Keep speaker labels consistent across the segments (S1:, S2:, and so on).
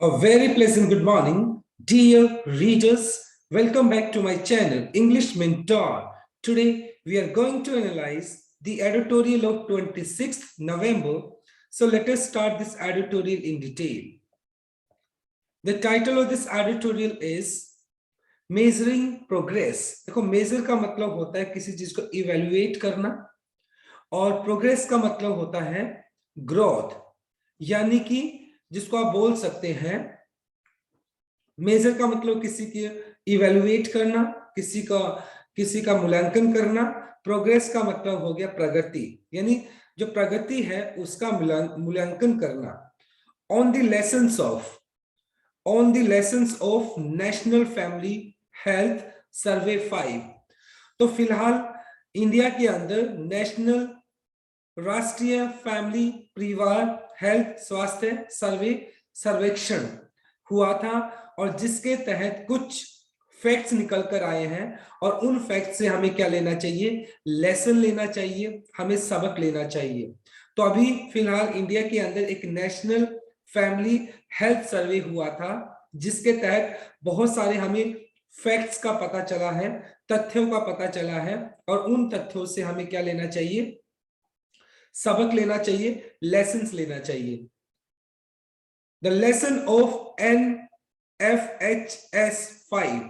S1: A very pleasant good morning, dear readers. Welcome back to my channel, English Mentor. Today, we are going to analyze the editorial of 26th November. So let us start this editorial in detail. The title of this editorial is Measuring Progress. देखो, measure का मतलब होता है किसी चीज को evaluate करना, और progress का मतलब होता है growth, यानी कि जिसको आप बोल सकते हैं मेजर का मतलब किसी की इवेलुएट करना, किसी का मूल्यांकन करना। प्रोग्रेस का मतलब हो गया प्रगति, यानी जो प्रगति है उसका मूल्यांकन करना। On the lessons of national family health survey 5। तो फिलहाल इंडिया के अंदर नेशनल राष्ट्रीय फैमिली परिवार हेल्थ स्वास्थ्य सर्वेक्षण हुआ था, और जिसके तहत कुछ फैक्ट्स निकल कर आए हैं, और उन फैक्ट से हमें क्या लेना चाहिए, लेसन लेना चाहिए, हमें सबक लेना चाहिए। तो अभी फिलहाल इंडिया के अंदर एक नेशनल फैमिली हेल्थ सर्वे हुआ था, जिसके तहत बहुत सारे हमें फैक्ट्स का पता चला है, तथ्यों का पता चला है, और उन तथ्यों से हमें क्या लेना चाहिए, सबक लेना चाहिए, लेसन्स लेना चाहिए। The lesson of NFHS 5,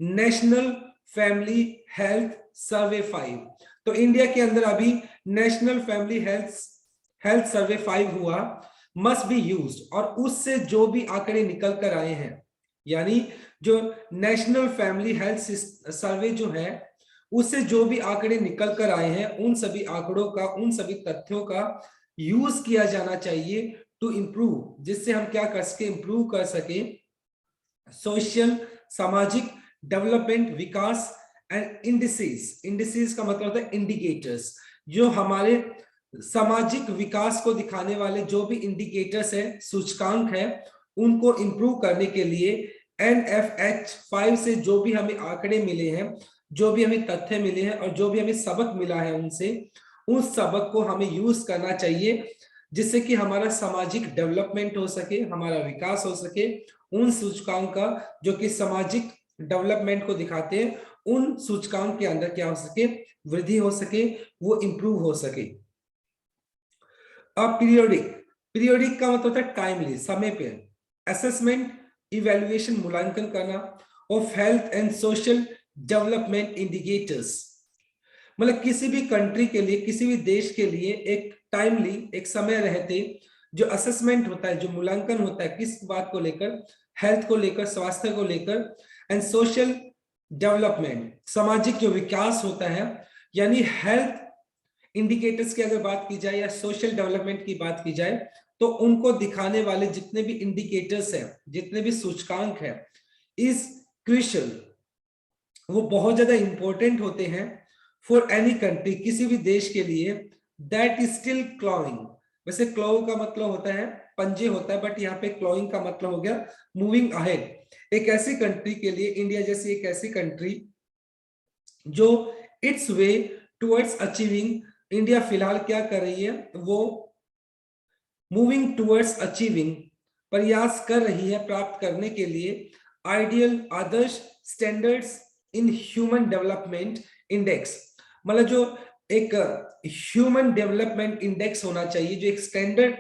S1: national family health survey 5। तो इंडिया के अंदर अभी नेशनल फैमिली हेल्थ सर्वे 5 हुआ, मस्ट बी यूज्ड, और उससे जो भी आंकड़े निकल कर आए हैं, यानी जो नेशनल फैमिली हेल्थ सर्वे जो है, उससे जो भी आंकड़े निकल कर आए हैं, उन सभी आंकड़ों का, उन सभी तथ्यों का यूज किया जाना चाहिए टू इम्प्रूव, जिससे हम क्या कर सके, इम्प्रूव कर सके सोशल सामाजिक डेवलपमेंट विकास एंड इंडिसेस का मतलब होता है इंडिकेटर्स, जो हमारे सामाजिक विकास को दिखाने वाले जो भी इंडिकेटर्स है, सूचकांक है, उनको इम्प्रूव करने के लिए NFH 5 से जो भी हमें आंकड़े मिले हैं, जो भी हमें तथ्य मिले हैं, और जो भी हमें सबक मिला है उनसे, उस सबक को हमें यूज करना चाहिए, जिससे कि हमारा सामाजिक डेवलपमेंट हो सके, हमारा विकास हो सके। उन सूचकांक का जो कि सामाजिक डेवलपमेंट को दिखाते हैं, उन सूचकांक के अंदर क्या हो सके, वृद्धि हो सके, वो इंप्रूव हो सके। अब पीरियोडिक का मतलब होता है टाइमली, समय पे। असेसमेंट इवैल्यूएशन, मूल्यांकन करना of health and social development indicators, मतलब किसी भी कंट्री के लिए, किसी भी देश के लिए एक टाइमली, एक समय रहते जो असेसमेंट होता है, जो मूल्यांकन होता है, किस बात को लेकर, हेल्थ को लेकर, स्वास्थ्य को लेकर, एंड सोशल डेवलपमेंट, सामाजिक जो विकास होता है, यानी हेल्थ इंडिकेटर्स की अगर बात की जाए या सोशल डेवलपमेंट की बात की जाए, तो उनको दिखाने वाले जितने भी इंडिकेटर्स हैं, जितने भी सूचकांक है, इज क्रूशियल, वो बहुत ज्यादा इंपॉर्टेंट होते हैं फॉर एनी कंट्री, किसी भी देश के लिए, दैट इज स्टिल क्लॉइंग। वैसे क्लॉ का मतलब होता है पंजे होता है, बट यहाँ पे क्लॉइंग का मतलब हो गया मूविंग अहेड। एक ऐसी कंट्री के लिए, इंडिया जैसी एक ऐसी कंट्री जो it's way towards achieving, India फिलहाल क्या कर रही है, वो मूविंग टुवर्ड्स अचीविंग, प्रयास कर रही है प्राप्त करने के लिए ideal, Adarsh standards in human development index, मतलब जो एक ह्यूमन डेवलपमेंट इंडेक्स होना चाहिए, जो एक स्टैंडर्ड,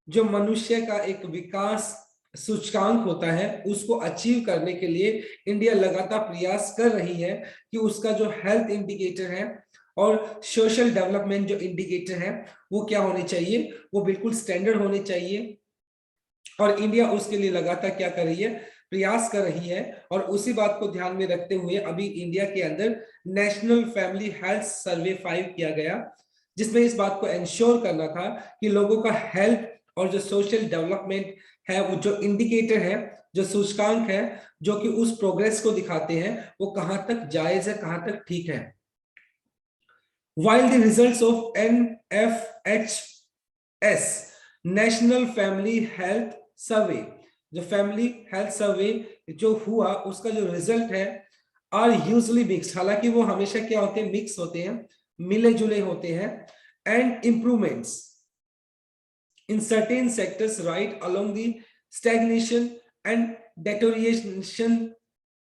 S1: जो मनुष्य का एक विकास सूचकांक होता है, उसको अचीव करने के लिए इंडिया लगातार प्रयास कर रही है कि उसका जो हेल्थ इंडिकेटर है और सोशल डेवलपमेंट जो इंडिकेटर है, वो क्या होने चाहिए, वो बिल्कुल स्टैंडर्ड होने चाहिए। और इंडिया उसके लिए लगातार क्या कर रही है, प्रयास कर रही है। और उसी बात को ध्यान में रखते हुए अभी इंडिया के अंदर नेशनल फैमिली हेल्थ सर्वे 5 किया गया, जिसमें इस बात को इंश्योर करना था कि लोगों का हेल्थ और जो सोशल डेवलपमेंट है, वो जो इंडिकेटर है, जो सूचकांक है, जो कि उस प्रोग्रेस को दिखाते हैं, वो कहां तक जायज है, कहां तक ठीक है। While the results of NFHS national family health survey, जो फैमिली हेल्थ सर्वे जो हुआ, उसका जो रिजल्ट है, आर यूजुअली मिक्स, हालांकि वो हमेशा क्या होते हैं, मिक्स होते हैं, मिले जुले होते हैं, and improvements in certain sectors right along the stagnation and deterioration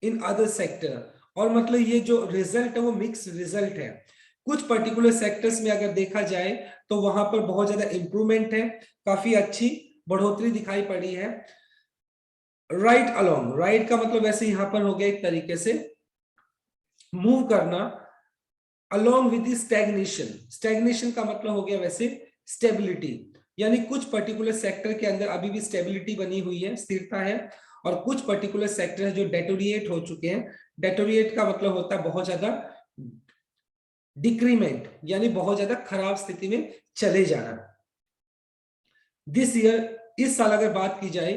S1: in other sector. और मतलब ये जो रिजल्ट है वो मिक्स रिजल्ट है। कुछ पर्टिकुलर सेक्टर्स में अगर देखा जाए तो वहां पर बहुत ज्यादा इंप्रूवमेंट है, काफी अच्छी बढ़ोतरी दिखाई पड़ी है। राइट अलोंग, राइट का मतलब वैसे यहां पर हो गया एक तरीके से मूव करना, अलोंग विद स्टैग्नेशन, स्टैग्नेशन का मतलब हो गया वैसे स्टेबिलिटी, यानी कुछ पर्टिकुलर सेक्टर के अंदर अभी भी स्टेबिलिटी बनी हुई है, स्थिरता है, और कुछ पर्टिकुलर सेक्टर है जो डेटोरिएट हो चुके हैं। डेटोरिएट का मतलब होता है बहुत ज्यादा डिक्रीमेंट, यानी बहुत ज्यादा खराब स्थिति में चले जाना। दिस ईयर, इस साल अगर बात की जाए,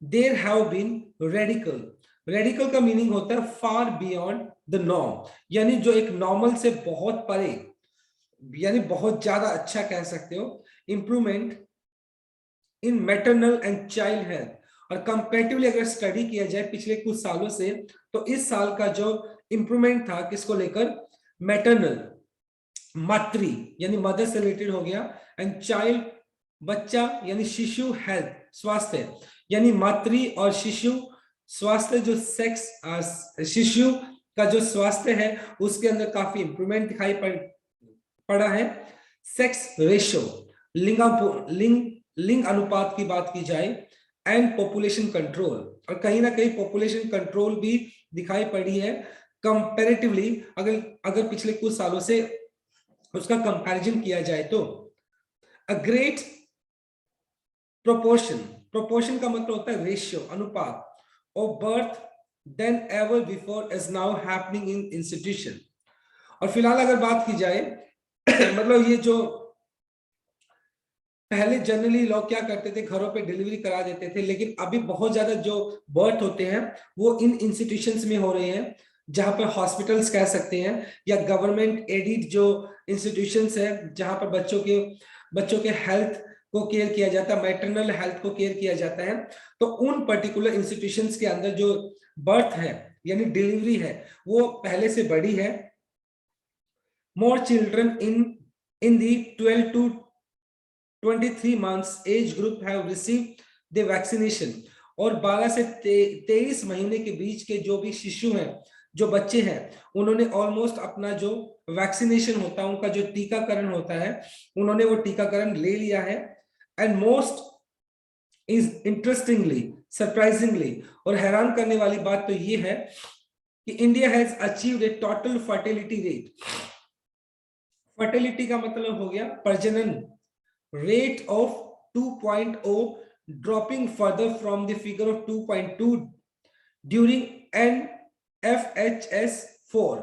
S1: there have been radical, radical का मीनिंग होता है फार बियॉन्ड द नॉर्म, यानी जो एक नॉर्मल से बहुत परे, यानी बहुत ज्यादा अच्छा कह सकते हो, improvement in maternal and child health. और कंपैरेटिवली अगर स्टडी किया जाए पिछले कुछ सालों से, तो इस साल का जो इंप्रूवमेंट था किसको लेकर, मैटरनल, मातृ यानी मदर से रिलेटेड हो गया, एंड चाइल्ड बच्चा यानी शिशु हेल्थ स्वास्थ्य, यानी मातृ और शिशु स्वास्थ्य, जो सेक्स शिशु का जो स्वास्थ्य है उसके अंदर काफी इंप्रूवमेंट दिखाई पड़ा है। सेक्स रेशो, लिंग अनुपात की बात की जाए, एंड पॉपुलेशन कंट्रोल, और कहीं ना कहीं पॉपुलेशन कंट्रोल भी दिखाई पड़ी है कंपैरेटिवली, अगर पिछले कुछ सालों से उसका कंपैरिजन किया जाए तो। अ ग्रेट प्रोपोर्शन, प्रोपोर्शन का मतलब होता है रेशियो, अनुपात, of birth then ever before is now happening in institution. और फिलहाल अगर बात की जाए मतलब ये जो पहले जनरली लोग क्या करते थे, घरों पे डिलीवरी करा देते थे, लेकिन अभी बहुत ज्यादा जो बर्थ होते हैं वो इन इंस्टीट्यूशंस में हो रहे हैं, जहां पर हॉस्पिटल्स कह सकते हैं, या गवर्नमेंट एडिड जो इंस्टीट्यूशंस है जहां पर बच्चों के हेल्थ को केयर किया जाता है, मैटरनल हेल्थ को केयर किया जाता है। तो उन पर्टिकुलर इंस्टीट्यूशंस के अंदर जो बर्थ है यानी डिलीवरी है वो पहले से बढ़ी है। More children in the 12 to 23 months age group have received the vaccination। और 12 से 23 महीने के बीच के जो भी शिशु हैं, जो बच्चे हैं, उन्होंने ऑलमोस्ट अपना जो वैक्सीनेशन होता है, उनका जो टीकाकरण होता है, उन्होंने वो टीकाकरण ले लिया है। And most is interestingly, surprisingly, और हैरान करने वाली बात तो ये है कि India has achieved A total fertility rate. Fertility का मतलब हो गया प्रजनन rate of 2.0, dropping further from the figure of 2.2 during NFHS4।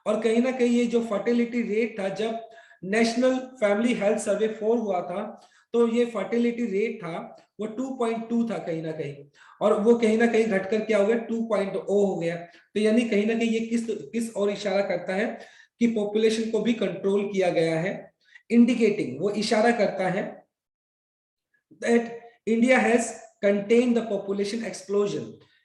S1: और कहीं ना कहीं ये जो फर्टिलिटी रेट था, जब नेशनल फैमिली हेल्थ सर्वे 4 हुआ था, तो ये फर्टिलिटी रेट था वो 2.2 था कहीं ना कहीं, और वो कहीं ना कहीं घटकर क्या हो गया, 2.0 हो गया। तो यानी कहीं ना कहीं ये किस और इशारा करता है कि पॉपुलेशन को भी कंट्रोल किया गया है, इंडिकेटिंग, वो इशारा करता है that India has contained the population explosion।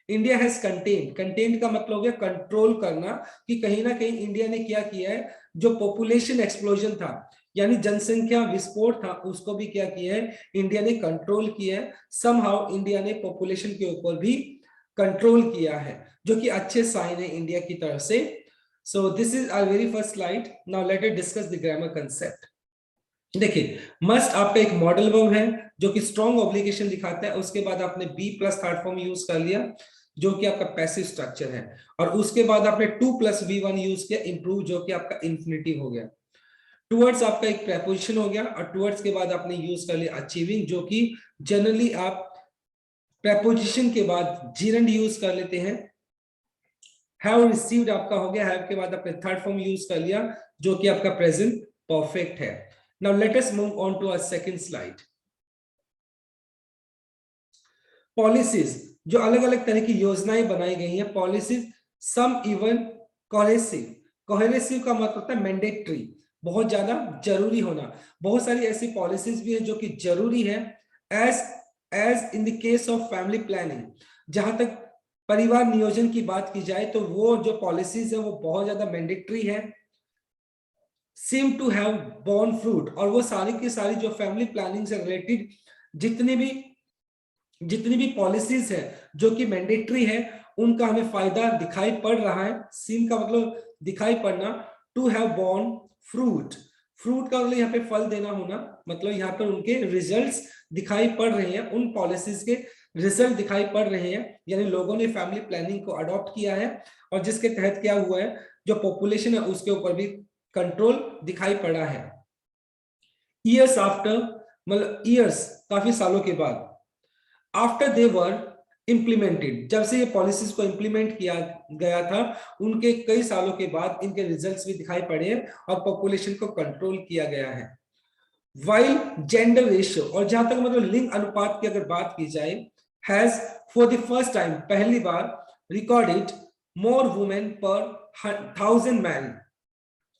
S1: India has content का मतलब हो गया कंट्रोल करना, कि कहीं ना कहीं इंडिया ने क्या किया है, जो पॉपुलेशन एक्सप्लोजन था यानी जनसंख्या विस्फोट था, उसको भी क्या किया है, इंडिया ने कंट्रोल किया है। समहाउ इंडिया ने पॉपुलेशन के ऊपर भी कंट्रोल किया है, जो कि अच्छे साइन है इंडिया की तरफ से। So this is our very first slide. Now let us discuss the grammar concept. देखिए, मस्ट आपका एक मॉडल वर्ब है जो कि स्ट्रॉन्ग ऑब्लिगेशन दिखाता है, उसके बाद आपने be plus third form use कर लिया जो कि आपका पैसिव स्ट्रक्चर है, और उसके बाद आपने 2+V1 यूज किया इंप्रूव, जो कि आपका इंफिनिटिव हो गया। टुवर्ड्स आपका एक प्रेपोजिशन हो गया, और टुवर्ड्स के बाद आपने यूज कर लिया अचीविंग, जो कि जनरली आप प्रेपोजिशन के बाद जीरंड यूज कर लेते हैं। हैव रिसीव्ड आपका हो गया, हैव के बाद आपने थर्ड फॉर्म यूज कर लिया जो कि आपका प्रेजेंट परफेक्ट है। Now let us move on to our second slide. Policies, जो अलग अलग तरह की योजनाएं बनाई गई हैं, पॉलिसीज, सम इवन कोहेसिव। कोहेसिव का मतलब होता है मैंडेटरी, बहुत ज्यादा जरूरी होना। बहुत सारी ऐसी पॉलिसीज भी है जो कि जरूरी है, as as in the case of family planning. जहां तक परिवार नियोजन की बात की जाए तो वो जो पॉलिसीज है वो बहुत ज्यादा मैंडेटरी है, seem to have borne fruit। और वो सारी की सारी जो फैमिली प्लानिंग से रिलेटेड जितनी भी जितनी भी पॉलिसीज है जो कि मैंडेटरी है, उनका हमें फायदा दिखाई पड़ रहा है। सीन का मतलब दिखाई पड़ना। To have borne fruit, fruit का मतलब यहाँ पे फल देना होना, मतलब यहाँ पर उनके रिजल्ट्स दिखाई पड़ रहे हैं, उन पॉलिसीज के रिजल्ट दिखाई पड़ रहे हैं, यानी लोगों ने फैमिली प्लानिंग को अडॉप्ट किया है, और जिसके तहत क्या हुआ है, जो पॉपुलेशन है उसके ऊपर भी कंट्रोल दिखाई पड़ा है। ईयर्स आफ्टर, मतलब ईयर्स, काफी सालों के बाद, आफ्टर दे वर इम्प्लीमेंटेड, जब से ये पॉलिसीज को इम्प्लीमेंट किया गया था, उनके कई सालों के बाद इनके रिजल्ट्स भी दिखाई पड़े हैं और पॉपुलेशन को कंट्रोल किया गया है। वाइल जेंडर रेशियो, और जहां तक मतलब लिंग अनुपात की अगर बात की जाए, has for the first time, पहली बार रिकॉर्डेड मोर वुमेन पर 1000 मैन।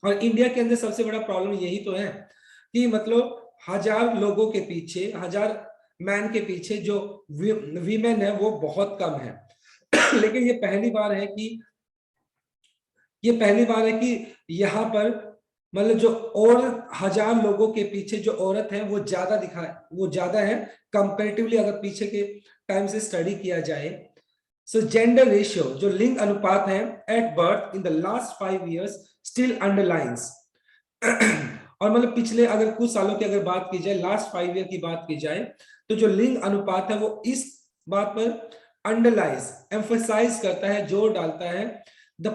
S1: और इंडिया के अंदर सबसे बड़ा प्रॉब्लम यही तो है कि मतलब 1000 लोगों के पीछे, 1000 मैन के पीछे जो वीमेन है वो बहुत कम है। लेकिन ये पहली बार है कि यहाँ पर मतलब जो और 1000 लोगों के पीछे जो औरत है वो ज्यादा है कंपैरेटिवली, अगर पीछे के टाइम से स्टडी किया जाए। सो जेंडर रेशियो, जो लिंग अनुपात है at birth in the last 5 years still underlines. और मतलब पिछले अगर कुछ सालों की अगर बात की जाए, लास्ट 5 ईयर की बात की जाए, तो जो लिंग अनुपात है वो इस बात पर अंडरलाइज, एम्फसाइज करता है, जोर डालता है, द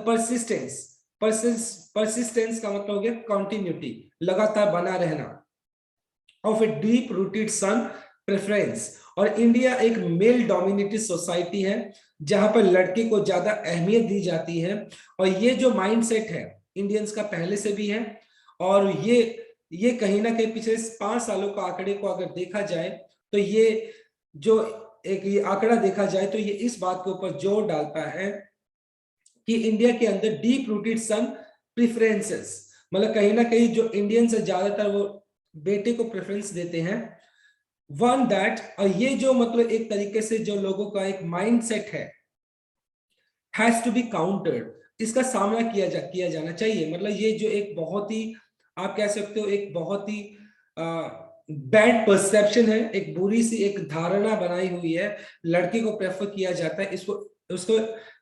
S1: परसिस्टेंस का मतलब हो गया कंटिन्यूटी, लगातार बना रहना, of a deep rooted son preference. और इंडिया एक मेल डोमिनेटेड सोसाइटी है जहां पर लड़के को ज्यादा अहमियत दी जाती है, और ये जो माइंडसेट है इंडियंस का पहले से भी है, और ये कहीं ना कहीं पिछले 5 सालों का आंकड़े को अगर देखा जाए, तो ये जो एक ये आंकड़ा देखा जाए तो ये इस बात के ऊपर जोर डालता है कि इंडिया के अंदर डीप रूटेड सन प्रेफरेंसेस, मतलब कहीं ना कहीं जो इंडियंस है ज्यादातर वो बेटे को प्रेफरेंस देते हैं। वन दैट, और ये जो मतलब एक तरीके से जो लोगों का एक माइंडसेट है, हैज टू बी काउंटर्ड, इसका सामना किया जाना चाहिए। मतलब ये जो एक बहुत ही, आप कह सकते हो एक बहुत ही बैड परसेप्शन है, एक बुरी सी एक धारणा बनाई हुई है, लड़के को प्रेफर किया जाता है, इसको उसको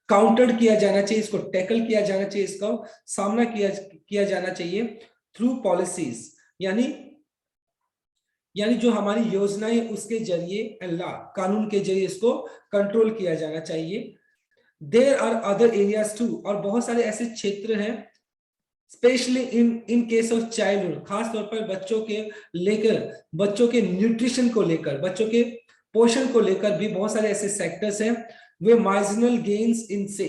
S1: काउंटर किया जाना चाहिए, इसको टैकल किया जाना चाहिए, इसका सामना किया जाना चाहिए थ्रू पॉलिसीज, यानी जो हमारी योजनाएं उसके जरिए, अल्लाह कानून के जरिए इसको कंट्रोल किया जाना चाहिए। There are other areas too, और बहुत सारे ऐसे क्षेत्र हैं, specially in case of childhood, खास तौर पर बच्चों के न्यूट्रिशन को लेकर, बच्चों के पोषण को लेकर भी बहुत सारे ऐसे सेक्टर्स हैं, वे मार्जिनल गेन्स इनसे,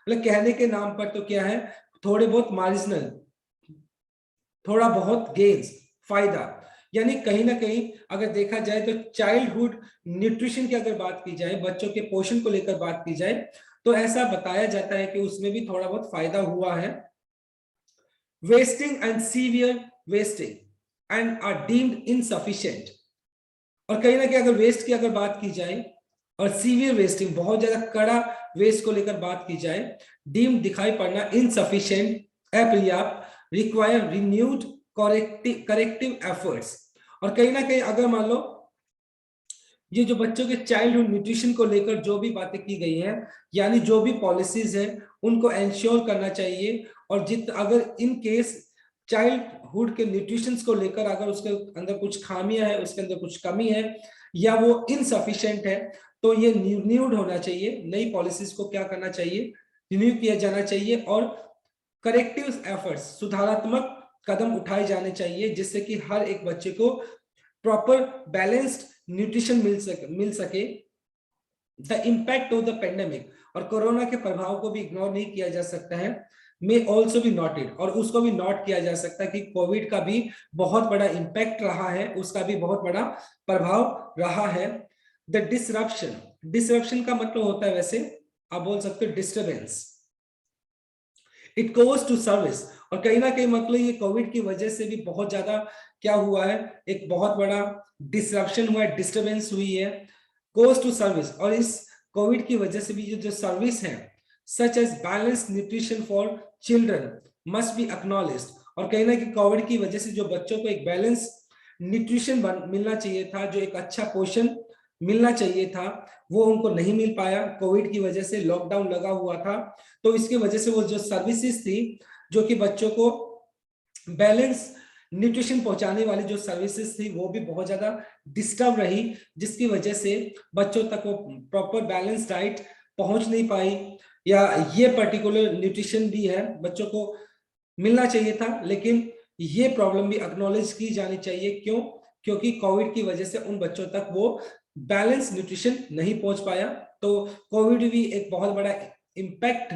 S1: मतलब कहने के नाम पर तो क्या है, थोड़े बहुत मार्जिनल, थोड़ा बहुत गेन्स, फायदा, यानी कहीं ना कहीं अगर देखा जाए तो चाइल्डहुड न्यूट्रिशन की अगर बात की जाए, बच्चों के पोषण को लेकर बात की जाए, तो ऐसा बताया जाता है कि उसमें भी थोड़ा बहुत फायदा हुआ है। Wasting and severe wasting and are deemed insufficient, और कहीं ना कहीं अगर वेस्ट की अगर बात की जाए और सीवियर वेस्टिंग, बहुत ज्यादा कड़ा वेस्ट को लेकर बात की जाए, डीम्ड दिखाई पड़ना, इनसफिशिएंट, अपर्याप्त, रिक्वायर रिन्यूड करेक्टिव एफर्ट्स। और कहीं ना कहीं अगर मान लो ये जो बच्चों के चाइल्डहुड न्यूट्रिशन को लेकर जो भी बातें की गई हैं, यानी जो भी पॉलिसीज हैं उनको एंश्योर करना चाहिए, और अगर इन केस चाइल्डहुड के न्यूट्रिशन को लेकर अगर उसके अंदर कुछ खामियां है, उसके अंदर कुछ कमी है, या वो इनसफिशिएंट है, तो ये रिन्यूड होना चाहिए, नई पॉलिसीज को क्या करना चाहिए, रिन्यू किया जाना चाहिए, और करेक्टिव एफर्ट्स, सुधारात्मक कदम उठाए जाने चाहिए, जिससे कि हर एक बच्चे को प्रॉपर बैलेंस्ड न्यूट्रिशन मिल सके। The impact of the pandemic, और कोरोना के प्रभाव को भी इग्नोर नहीं किया जा सकता है, मे ऑल्सो बी नोटेड, और उसको भी नोट किया जा सकता है कि कोविड का भी बहुत बड़ा इम्पैक्ट रहा है, उसका भी बहुत बड़ा प्रभाव रहा है। द डिसरप्शन, डिसरप्शन का मतलब होता है वैसे आप बोल सकते हो disturbance, it goes to service, और कहीं ना कहीं मतलब ये कोविड की वजह से भी बहुत ज्यादा क्या हुआ है, एक बहुत बड़ा डिसरप्शन हुआ है, डिस्टर्बेंस हुई है, गोज टू सर्विस। और इस कोविड की वजह से भी जो सर्विस है, such as balance nutrition for children must be acknowledged, और कहीं ना कहीं कोविड की वजह से जो बच्चों को एक बैलेंस न्यूट्रिशन मिलना चाहिए था, जो एक अच्छा पोषण मिलना चाहिए था वो उनको नहीं मिल पाया, कोविड की वजह से लॉकडाउन लगा हुआ था, तो इसकी वजह से वो जो सर्विसेज थी जो कि बच्चों को बैलेंस न्यूट्रिशन पहुंचाने वाली जो सर्विसेज थी वो भी बहुत ज्यादा डिस्टर्ब रही, जिसकी वजह से बच्चों तक वो प्रॉपर बैलेंस डाइट पहुंच नहीं पाई, या ये पर्टिकुलर न्यूट्रिशन भी है बच्चों को मिलना चाहिए था, लेकिन ये प्रॉब्लम भी एक्नॉलेज की जानी चाहिए। क्यों? क्योंकि कोविड की वजह से उन बच्चों तक वो बैलेंस न्यूट्रिशन नहीं पहुंच पाया। तो कोविड भी एक बहुत बड़ा इम्पैक्ट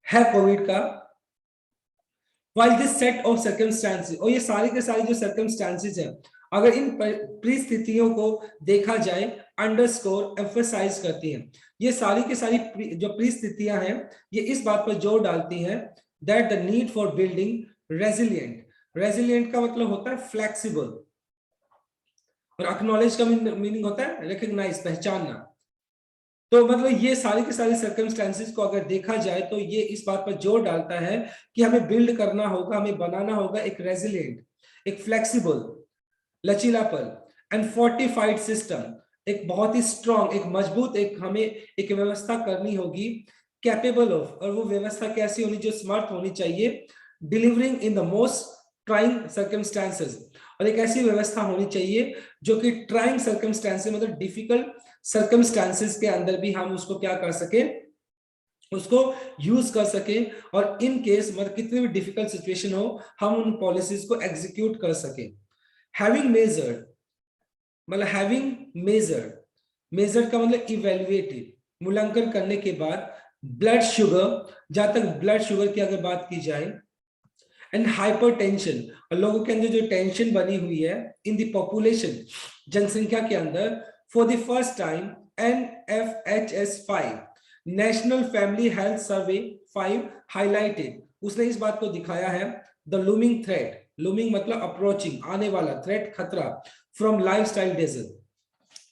S1: है कोविड का। while this set of circumstances, और ये सारी के सारी जो circumstances हैं, अगर इन परिस्थितियों को देखा जाए, अंडरस्कोर एम्फसाइज करती हैं, ये सारी के सारी जो परिस्थितियां हैं ये इस बात पर जोर डालती हैं that the need for building resilient, resilient का मतलब होता है फ्लेक्सिबल, और एक्नॉलेज का मीनिंग होता है रिकॉग्नाइज, पहचानना। तो मतलब ये सारी के सारी सर्कमस्टेंसेस को अगर देखा जाए तो ये इस बात पर जोर डालता है कि हमें बिल्ड करना होगा, हमें बनाना होगा एक रेजिलिएंट, एक फ्लेक्सिबल, लचीलापन एंड फोर्टिफाइड सिस्टम, एक बहुत ही स्ट्रॉन्ग, एक मजबूत, एक हमें एक व्यवस्था करनी होगी कैपेबल ऑफ, और वो व्यवस्था कैसी होनी, जो स्मार्ट होनी चाहिए, delivering in the most trying circumstances, और एक ऐसी व्यवस्था होनी चाहिए जो कि ट्राइंग सर्कमस्टेंसेस मतलब डिफिकल्ट सर्कमस्टेंसेस के अंदर भी हम उसको क्या कर सके, उसको यूज कर सके, और इन केस मतलब कितनी भी डिफिकल्ट सिचुएशन हो हम उन पॉलिसीज को एग्जीक्यूट कर सके। हैविंग मेजर्ड मतलब हैविंग मेजर्ड, मेजर का मतलब इवेल्युएटेड, मूल्यांकन करने के बाद ब्लड शुगर, जहां तक ब्लड शुगर की अगर बात की जाए, एंड हाइपरटेंशन, और लोगों के अंदर जो टेंशन बनी हुई है इन द पॉपुलेशन, जनसंख्या के अंदर, for the first time NFHS 5 national family health survey 5 highlighted, उसने इस बात को दिखाया है द लूमिंग थ्रेट, लूमिंग मतलब अप्रोचिंग, आने वाला, थ्रेट खतरा, फ्रॉम लाइफस्टाइल डिजीज,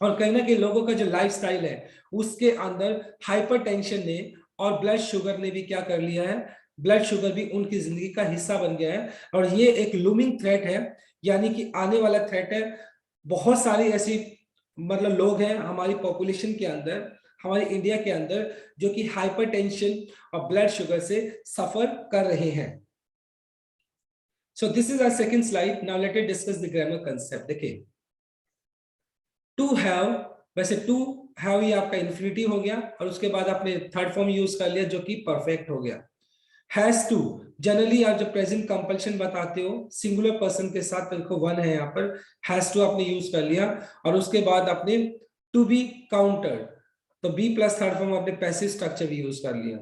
S1: और कहीं ना कहीं लोगों का जो लाइफस्टाइल है उसके अंदर हाइपरटेंशन ने और ब्लड शुगर ने भी क्या कर लिया है, ब्लड शुगर भी उनकी जिंदगी का हिस्सा बन गया है, और ये एक लूमिंग थ्रेट है, यानी कि आने वाला थ्रेट है। बहुत सारी ऐसी मतलब लोग हैं हमारी पॉपुलेशन के अंदर, हमारे इंडिया के अंदर, जो कि हाइपरटेंशन और ब्लड शुगर से सफर कर रहे हैं। So this is our second slide. Now let us discuss the grammar concept. देखिए, टू हैव, वैसे टू हैव ये आपका इन्फिनिटिव हो गया, और उसके बाद आपने थर्ड फॉर्म यूज कर लिया जो कि परफेक्ट हो गया। हैज टू, जनरली आप जब प्रेजेंट कंपल्शन बताते हो सिंगुलर पर्सन के साथ, देखो वन है यहाँ पर, हैज टू आपने यूज कर लिया, और उसके बाद आपने टू बी काउंटर्ड, तो बी प्लस थर्ड फॉर्म आपने पैसिव स्ट्रक्चर भी यूज कर लिया।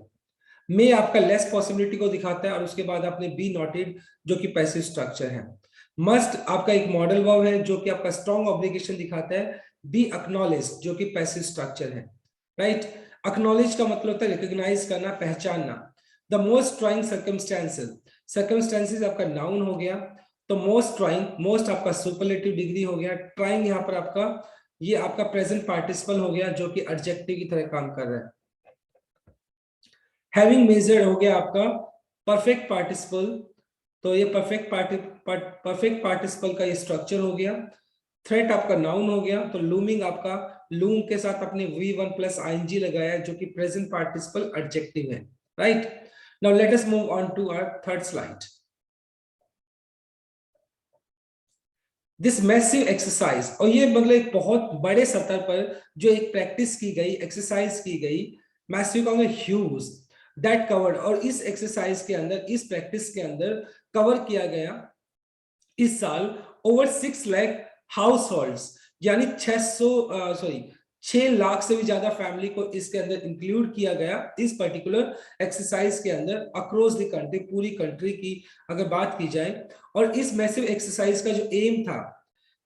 S1: मे आपका लेस पॉसिबिलिटी को दिखाता है, और उसके बाद आपने बी नॉटेड जो कि पैसिव स्ट्रक्चर है। मस्ट आपका एक मॉडल वर्ब है जो कि आपका स्ट्रॉन्ग ऑब्लिगेशन दिखाता है। बी एक्नॉलेज जो कि पैसिव स्ट्रक्चर है, राइट। एक्नॉलेज का मतलब होता है रिकॉग्नाइज करना, पहचानना। The most trying circumstances, circumstances आपका नाउन हो गया, तो मोस्ट ट्राइंग, मोस्ट आपका सुपरलेटिव डिग्री हो गया, ट्राइंग यहाँ पर आपका ये आपका प्रेजेंट पार्टिसिपल हो गया जो कि एडजेक्टिव की तरह काम कर रहा है। हैविंग मेजर्ड हो गया आपका परफेक्ट पार्टिसिपल, तो ये परफेक्ट पार्टिसिपल का ये स्ट्रक्चर हो गया। थ्रेट आपका नाउन हो गया, तो लूमिंग आपका, लूम के साथ आपने V1 प्लस ing लगाया जो कि प्रेजेंट पार्टिसिपल एडजेक्टिव है, right. Now let us move on to our third slide. This massive exercise, और ये मतलब एक बहुत बड़े स्तर पर जो एक प्रैक्टिस की गई, एक्सरसाइज की गई, मैसिव का ह्यूज दैट कवर्ड, और इस एक्सरसाइज के अंदर, इस प्रैक्टिस के अंदर कवर किया गया इस साल ओवर 6 लाख हाउस होल्ड्स, यानी 6 लाख से भी ज्यादा फैमिली को इसके अंदर इंक्लूड किया गया इस पर्टिकुलर एक्सरसाइज के अंदर अक्रॉस द कंट्री, पूरी कंट्री की अगर बात की जाए। और इस मैसिव एक्सरसाइज का जो एम था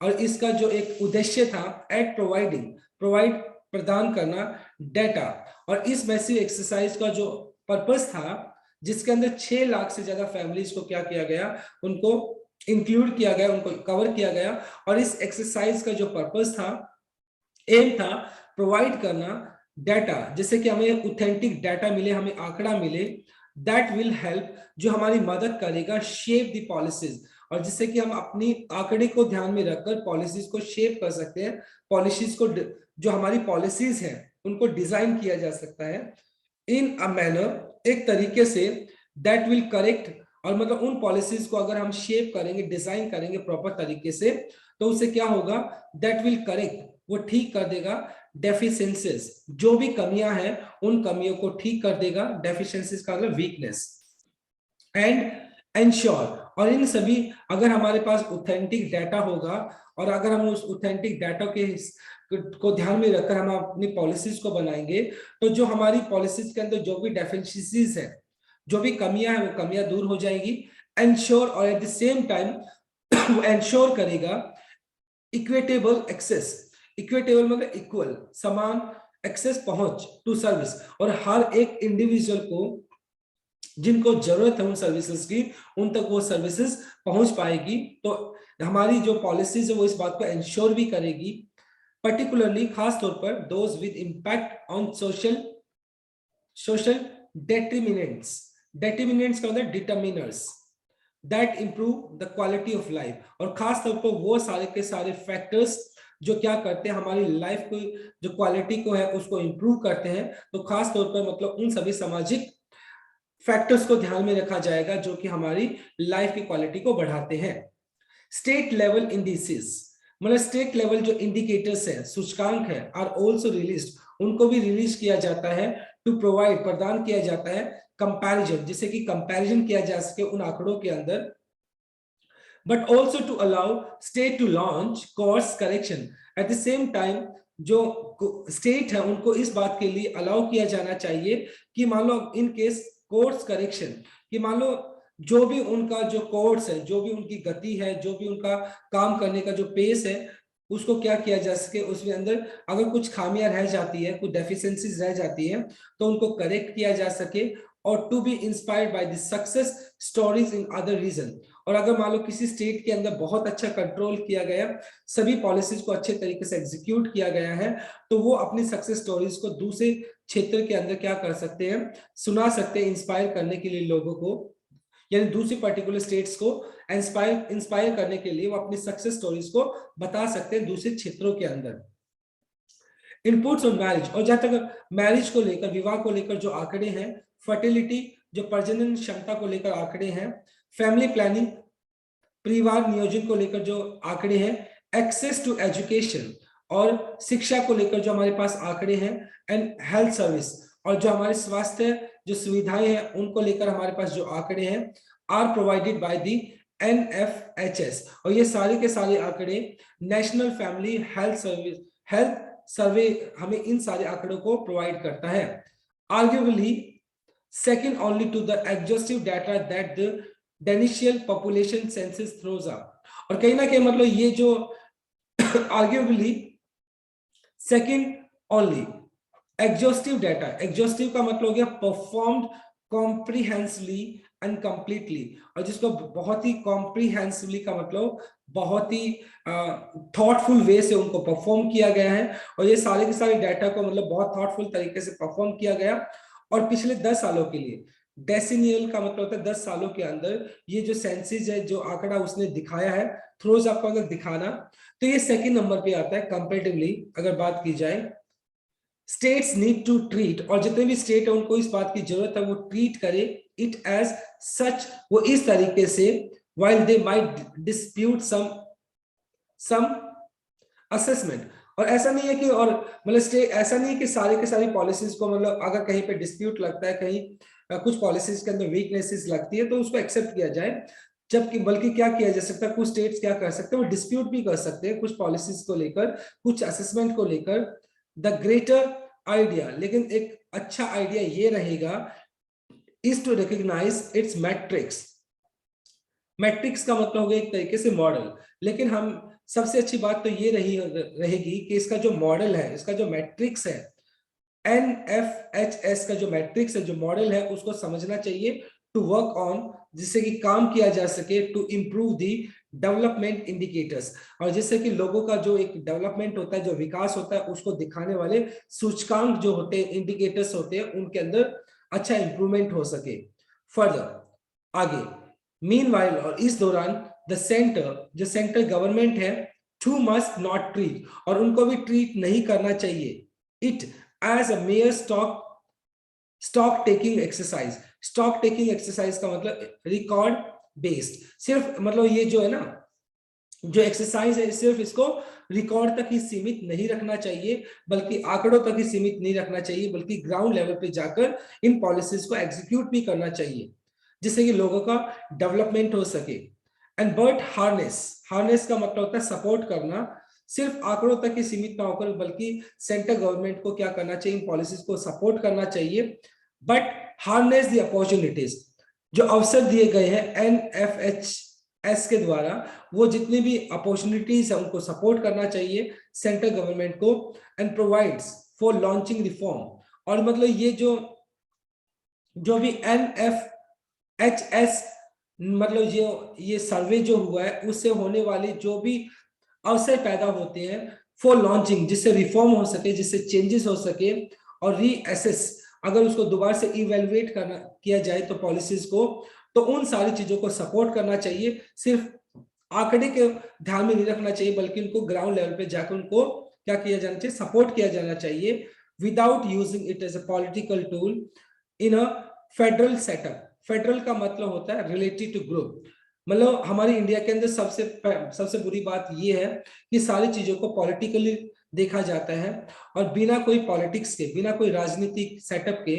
S1: और इसका जो एक उद्देश्य था, एट प्रोवाइड प्रदान करना डेटा, और इस मैसिव एक्सरसाइज का जो पर्पस था जिसके अंदर 6 लाख से ज्यादा फैमिलीज को क्या किया गया, उनको इंक्लूड किया गया, उनको कवर किया गया। और इस एक्सरसाइज का जो पर्पस था, एम था, प्रोवाइड करना डाटा, जिससे कि हमें ऑथेंटिक डाटा मिले, हमें आंकड़ा मिले, दैट विल हेल्प, जो हमारी मदद करेगा शेप द पॉलिसीज, और जिससे कि हम अपनी आंकड़े को ध्यान में रखकर पॉलिसीज को शेप कर सकते हैं, पॉलिसीज को जो हमारी पॉलिसीज हैं उनको डिजाइन किया जा सकता है इन अ मैनर, एक तरीके से दैट विल करेक्ट, और मतलब उन पॉलिसीज को अगर हम शेप करेंगे, डिजाइन करेंगे प्रॉपर तरीके से, तो उससे क्या होगा, दैट विल करेक्ट, वो ठीक कर देगा डेफिशिएंसीज, जो भी कमियां हैं उन कमियों को ठीक कर देगा, डेफिशिएंसीज का मतलब वीकनेस, एंड एंश्योर, और इन सभी, अगर हमारे पास ऑथेंटिक डाटा होगा और अगर हम उस ऑथेंटिक डाटा के को ध्यान में रखकर हम अपनी पॉलिसीज को बनाएंगे, तो जो हमारी पॉलिसीज के अंदर जो भी डेफिशिएंसीज है, जो भी कमियां हैं, वो कमियां दूर हो जाएगी। एंश्योर, और एट द सेम टाइम वो एंश्योर करेगा इक्विटेबल एक्सेस, इक्विटेबल मतलब इक्वल, समान एक्सेस, पहुंच टू सर्विस, और हर एक इंडिविजुअल को जिनको जरूरत है उन सर्विसेज की, उन तक वो सर्विसेज पहुंच पाएगी। तो हमारी जो पॉलिसीज है वो इस बात को इंश्योर भी करेगी, पर्टिकुलरली खास तौर पर those with impact on social determinants, determinants का मतलब determiners that improve the quality of life, और खास तौर पर वो सारे के सारे फैक्टर्स जो क्या करते हैं, हमारी लाइफ को जो क्वालिटी को है उसको इंप्रूव करते हैं। तो खास तौर पर मतलब उन सभी सामाजिक फैक्टर्स को ध्यान में रखा जाएगा जो कि हमारी लाइफ की क्वालिटी को बढ़ाते हैं। स्टेट लेवल इंडिसेस, मतलब स्टेट लेवल जो इंडिकेटर्स है, सूचकांक है, आर आल्सो रिलीज्ड, उनको भी रिलीज किया जाता है, टू प्रोवाइड, प्रदान किया जाता है कंपैरिजन, जिससे कि कंपैरिजन किया जा सके उन आंकड़ों के अंदर, but also to allow state to launch course correction. At the same time जो स्टेट है उनको इस बात के लिए अलाउ किया जाना चाहिए कि मान लो इन केस कोर्स करेक्शन, कि मान लो जो भी उनका जो कोर्स है, जो भी उनकी गति है, जो भी उनका काम करने का जो पेस है, उसको क्या किया जा सके, उसके अंदर अगर कुछ खामियां रह जाती है, कुछ डेफिशिएंसीज रह जाती है, तो उनको करेक्ट किया जा सके, और to be inspired by the success stories in other region. और अगर मान लो किसी स्टेट के अंदर बहुत अच्छा कंट्रोल किया गया, सभी पॉलिसीज को अच्छे तरीके से एग्जीक्यूट किया गया है, तो वो अपनी सक्सेस स्टोरीज को दूसरे क्षेत्र के अंदर क्या कर सकते हैं, सुना सकते हैं, इंस्पायर करने के लिए लोगों को, यानी दूसरी पर्टिकुलर स्टेट्स को इंस्पायर करने के लिए वो अपनी सक्सेस स्टोरीज को बता सकते हैं दूसरे क्षेत्रों के अंदर। इनपुट्स ऑन मैरिज, और जहां तक मैरिज को लेकर, विवाह को लेकर जो आंकड़े हैं, फर्टिलिटी जो प्रजनन क्षमता को लेकर आंकड़े हैं, फैमिली प्लानिंग परिवार नियोजन को लेकर जो आंकड़े हैं, एक्सेस टू एजुकेशन और शिक्षा को लेकर जो हमारे पास आंकड़े हैं, एंड हेल्थ सर्विस और जो हमारे स्वास्थ्य जो सुविधाएं हैं उनको लेकर हमारे पास जो आंकड़े हैं, are provided by the NFHS, और ये सारे के सारे आंकड़े नेशनल फैमिली हेल्थ सर्वे हमें इन सारे आंकड़ों को प्रोवाइड करता है। Arguably second only to the exhaustive data that the Danish population census throws up, और कहीं ना कहीं मतलब ये जो arguably second only exhaustive data, exhaustive का मतलब हो गया performed comprehensively and completely, और जिसको बहुत ही comprehensively का मतलब बहुत ही थॉटफुल वे से उनको परफॉर्म किया गया है, और ये सारे के सारे डाटा को मतलब बहुत थॉटफुल तरीके से परफॉर्म किया गया, और पिछले 10 सालों के लिए, डेसिनियल का मतलब होता है 10 सालों के अंदर ये जो सेंसिस है, जो आंकड़ा उसने दिखाया है, थ्रोज आपको अगर दिखाना, तो ये सेकंड नंबर पे आता है कंपैरेटिवली अगर बात की जाए। स्टेट्स नीड टू ट्रीट, और जितने भी स्टेट है उनको इस बात की जरूरत है वो ट्रीट करे इट एज सच, वो इस तरीके से, while they might dispute some assessment, और ऐसा नहीं है कि, और मतलब ऐसा नहीं है कि सारे के सारी पॉलिसीज को मतलब अगर कहीं पे डिस्प्यूट लगता है, कहीं कुछ पॉलिसीज के अंदर वीकनेसेस लगती है तो उसको एक्सेप्ट किया जाए, जबकि बल्कि क्या किया जा सकता है, कुछ स्टेट्स क्या कर सकते हैं, वो डिस्प्यूट भी कर सकते हैं कुछ पॉलिसीज को लेकर, कुछ असेसमेंट को लेकर। द ग्रेटर आइडिया, लेकिन एक अच्छा आइडिया ये रहेगा, is to recognise its matrix, matrix का मतलब हो गया एक तरीके से मॉडल, लेकिन हम सबसे अच्छी बात तो ये रहेगी कि इसका जो मॉडल है, इसका जो मैट्रिक्स है, NFHS का जो मैट्रिक्स है, जो मॉडल है, उसको समझना चाहिए, टू वर्क ऑन, जिससे कि काम किया जा सके, to improve the development indicators, और जिससे कि लोगों का जो एक डेवलपमेंट होता है, जो विकास होता है, उसको दिखाने वाले सूचकांक जो होते हैं, इंडिकेटर्स होते हैं, उनके अंदर अच्छा इंप्रूवमेंट हो सके। फर्दर आगे मीनवाइल, और इस दौरान द सेंटर, जो सेंट्रल गवर्नमेंट है, टू मस्ट नॉट ट्रीट, और उनको भी ट्रीट नहीं करना चाहिए it as a mere stock taking exercise. Stock taking exercise का मतलब रिकॉर्ड बेस्ड, सिर्फ मतलब ये जो है ना, जो एक्सरसाइज है सिर्फ इसको रिकॉर्ड तक ही सीमित नहीं रखना चाहिए, बल्कि आंकड़ों तक ही सीमित नहीं रखना चाहिए, बल्कि ग्राउंड लेवल पे जाकर इन पॉलिसीज को एग्जीक्यूट भी करना चाहिए, जिससे कि लोगों का डेवलपमेंट हो सके। एंड बट हार्नेस, हार्नेस का मतलब होता है सपोर्ट करना, सिर्फ आंकड़ों तक ही सीमित ना होकर बल्कि सेंट्रल गवर्नमेंट को क्या करना चाहिए, इन पॉलिसीज को सपोर्ट करना चाहिए। बट हार्नेस द अपॉर्चुनिटीज, जो अवसर दिए गए हैं NFHS के द्वारा, वो जितनी भी अपॉर्चुनिटीज है उनको सपोर्ट करना चाहिए सेंट्रल गवर्नमेंट को। And provides for launching reform, और मतलब ये जो भी NFHS मतलब जो ये सर्वे जो हुआ है उससे होने वाली जो भी अवसर पैदा होते हैं फॉर लॉन्चिंग, जिससे रिफॉर्म हो सके, जिससे चेंजेस हो सके, और रीअसेस, अगर उसको दोबारा से इवेलुएट करना किया जाए तो पॉलिसीज को, तो उन सारी चीजों को सपोर्ट करना चाहिए। सिर्फ आंकड़े के ध्यान में नहीं रखना चाहिए, बल्कि उनको ग्राउंड लेवल पे जाकर उनको क्या किया जाना चाहिए, सपोर्ट किया जाना चाहिए, without using it as a political tool in a federal setup. Federal का मतलब होता है रिलेटेड टू ग्रुप, मतलब हमारी इंडिया के अंदर सबसे बुरी बात यह है कि सारी चीजों को पॉलिटिकली देखा जाता है, और बिना कोई पॉलिटिक्स के, बिना कोई राजनीतिक सेटअप के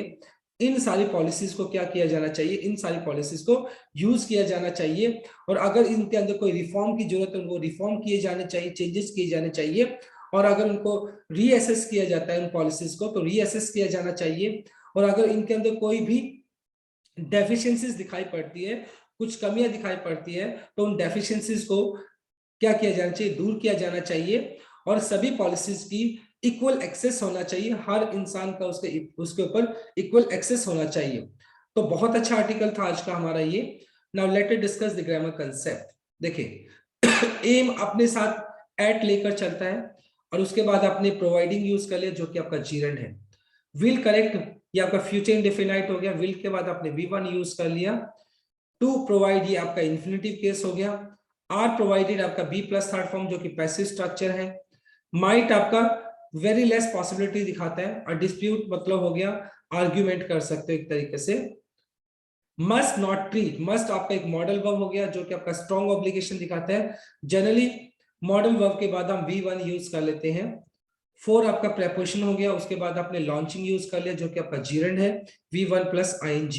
S1: इन सारी पॉलिसीज को क्या किया जाना चाहिए, इन सारी पॉलिसीज को यूज किया जाना चाहिए। और अगर इनके अंदर कोई रिफॉर्म की जरूरत है उनको रिफॉर्म किए जाने चाहिए, चेंजेस किए जाने चाहिए, और अगर उनको रीअसेस किया जाता है उन पॉलिसीज को तो रीअसेस किया जाना चाहिए। और अगर इनके अंदर कोई भी डेफिशिएंसीज दिखाई पड़ती है, कुछ कमियां दिखाई पड़ती है, तो उन डेफिशिएंसीज को क्या किया जाना चाहिए, दूर किया जाना चाहिए। और सभी पॉलिसीज की इक्वल एक्सेस होना चाहिए, हर इंसान का उसके ऊपर इक्वल एक्सेस होना चाहिए। तो बहुत अच्छा आर्टिकल था आज का हमारा ये। Now let us discuss the grammar concept. देखिए एम अपने साथ एट लेकर चलता है, और उसके बाद आपने प्रोवाइडिंग यूज कर लिया जो कि आपका जीरंड है। विल करेक्ट, ये आपका फ्यूचर इंडेफिनाइट हो गया, विल के बाद आपने V1 यूज कर लिया। टू प्रोवाइड, ये आपका इन्फिनिटिव केस हो गया। आर प्रोवाइडेड आपका बी प्लस थर्ड फॉर्म जो कि पैसिव स्ट्रक्चर है। माइट आपका वेरी लेस पॉसिबिलिटी दिखाता है, और डिस्प्यूट मतलब हो गया आर्ग्यूमेंट कर सकते हो एक तरीके से। मस्ट नॉट ट्रीट, मस्ट आपका एक मॉडल वर्ब हो गया जो कि आपका स्ट्रॉन्ग ऑब्लिगेशन दिखाता है। जनरली मॉडल वर्ब के बाद हम V1 यूज कर लेते हैं। फोर आपका प्रेपोजिशन हो गया, उसके बाद आपने लॉन्चिंग यूज कर लिया जो कि आपका जीरंड है, V1 प्लस ING।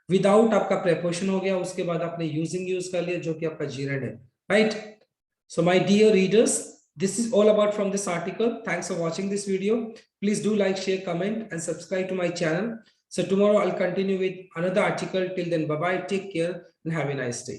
S1: विदाउट आपका प्रेपोजिशन हो गया, उसके बाद आपने यूजिंग यूज कर लिया जो कि आपका जीरंड है, right. So my dear readers, this is all about from this article. Thanks for watching this video. Please do like, share, comment, and subscribe to my channel. So tomorrow I'll continue with another article. Till then, bye bye, take care, and have a nice day.